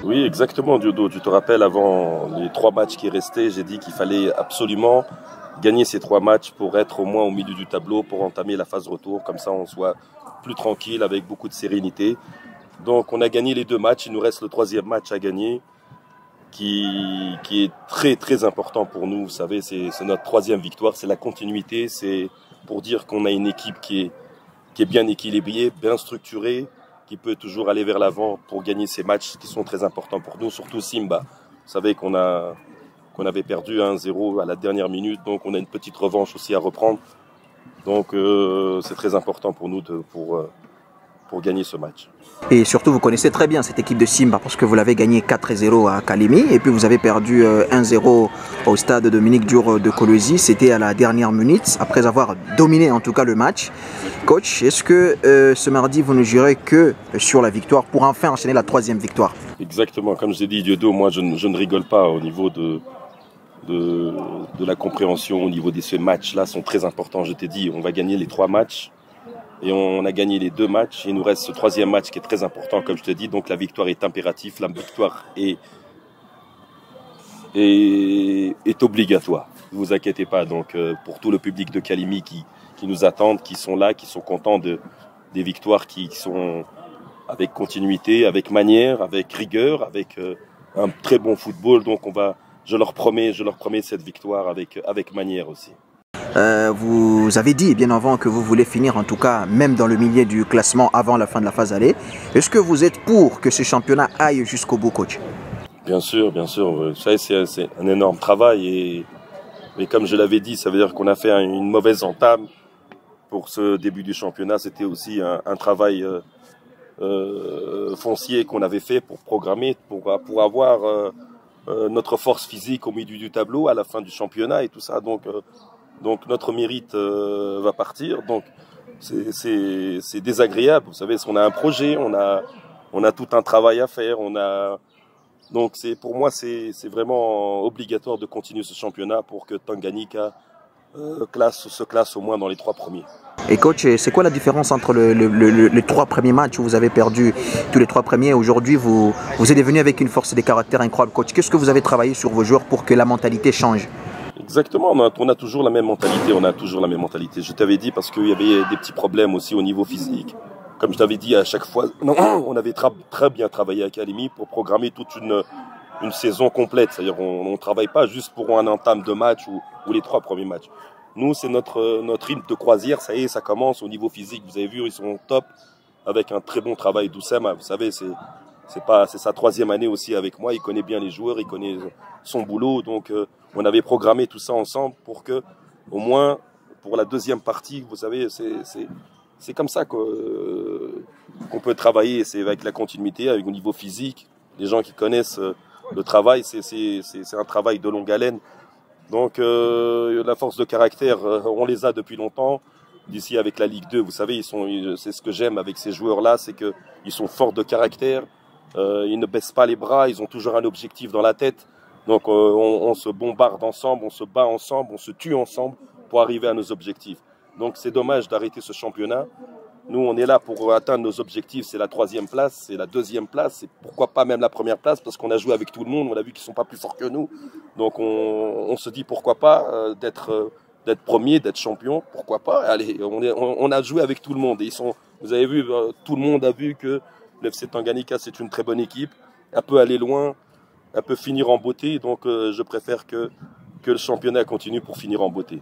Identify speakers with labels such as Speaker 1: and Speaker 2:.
Speaker 1: Oui, exactement, Diodo. Tu te rappelles, avant les 3 matchs qui restaient, j'ai dit qu'il fallait absolument gagner ces 3 matchs pour être au moins au milieu du tableau, pour entamer la phase retour. Comme ça, on soit plus tranquille, avec beaucoup de sérénité. Donc, on a gagné les 2 matchs. Il nous reste le 3e match à gagner, qui est très, très important pour nous. Vous savez, c'est notre 3e victoire. C'est la continuité. C'est pour dire qu'on a une équipe qui est bien équilibrée, bien structurée, qui peut toujours aller vers l'avant pour gagner ces matchs qui sont très importants pour nous, surtout Simba. Vous savez qu'on avait perdu 1-0 à la dernière minute, donc on a une petite revanche aussi à reprendre. Donc c'est très important pour nous pour gagner ce match.
Speaker 2: Et surtout, vous connaissez très bien cette équipe de Simba parce que vous l'avez gagné 4-0 à Kalemi et puis vous avez perdu 1-0 au stade Dominique Diour de Kolwezi. C'était à la dernière minute, après avoir dominé en tout cas le match. Coach, est-ce que ce mardi, vous ne jurez que sur la victoire pour enfin enchaîner la 3e victoire?
Speaker 1: Exactement, comme je l'ai dit, Diodo, moi je ne rigole pas au niveau de la compréhension, au niveau de ces matchs-là sont très importants. Je t'ai dit, on va gagner les 3 matchs. Et on a gagné les 2 matchs. Il nous reste ce 3e match qui est très important, comme je te dis. Donc la victoire est impérative. La victoire est obligatoire. Ne vous inquiétez pas. Donc pour tout le public de Kalemi qui nous attendent, qui sont là, qui sont contents des victoires qui sont avec continuité, avec manière, avec rigueur, avec un très bon football. Donc je leur promets cette victoire avec manière aussi.
Speaker 2: Vous avez dit bien avant que vous voulez finir en tout cas même dans le milieu du classement avant la fin de la phase aller. Est-ce que vous êtes pour que ce championnat aille jusqu'au bout, coach?
Speaker 1: Bien sûr, bien sûr. Vous savez, c'est un énorme travail mais comme je l'avais dit, ça veut dire qu'on a fait une mauvaise entame pour ce début du championnat. C'était aussi un travail foncier qu'on avait fait pour programmer, pour avoir notre force physique au milieu du tableau à la fin du championnat et tout ça. Donc notre mérite va partir. Donc c'est désagréable. Vous savez, on a un projet, on a tout un travail à faire. Donc pour moi c'est vraiment obligatoire de continuer ce championnat pour que Tanganyika se classe au moins dans les 3 premiers.
Speaker 2: Et coach, c'est quoi la différence entre les 3 premiers matchs où vous avez perdu tous les 3 premiers? Aujourd'hui, vous êtes devenu avec une force de caractère incroyable, coach. Qu'est-ce que vous avez travaillé sur vos joueurs pour que la mentalité change?
Speaker 1: Exactement, on a toujours la même mentalité. Je t'avais dit parce qu'il y avait des petits problèmes aussi au niveau physique. Comme je t'avais dit à chaque fois, on avait très bien travaillé à Kalemi pour programmer toute une saison complète. C'est-à-dire on ne travaille pas juste pour un entame de match ou les 3 premiers matchs. Nous, c'est notre rythme de croisière. Ça y est, ça commence au niveau physique. Vous avez vu, ils sont au top avec un très bon travail d'Oussama. Vous savez, c'est sa 3e année aussi avec moi. Il connaît bien les joueurs, il connaît son boulot. Donc, on avait programmé tout ça ensemble pour que, au moins, pour la 2e partie, vous savez, c'est comme ça qu'on peut travailler. C'est avec la continuité, avec au niveau physique. Les gens qui connaissent le travail, c'est un travail de longue haleine. Donc, la force de caractère, on les a depuis longtemps. D'ici avec la Ligue 2, vous savez, c'est ce que j'aime avec ces joueurs-là, c'est qu'ils sont forts de caractère. Ils ne baissent pas les bras, ils ont toujours un objectif dans la tête. Donc on se bombarde ensemble, on se bat ensemble, on se tue ensemble pour arriver à nos objectifs. Donc c'est dommage d'arrêter ce championnat. Nous, on est là pour atteindre nos objectifs. C'est la 3e place, c'est la 2e place, c'est pourquoi pas même la 1re place, parce qu'on a joué avec tout le monde, on a vu qu'ils ne sont pas plus forts que nous. Donc on se dit pourquoi pas d'être premier, d'être champion, pourquoi pas. Allez, on a joué avec tout le monde. Et vous avez vu, tout le monde a vu que l'FC Tanganyika, c'est une très bonne équipe. Elle peut aller loin, elle peut finir en beauté. Donc je préfère que le championnat continue pour finir en beauté.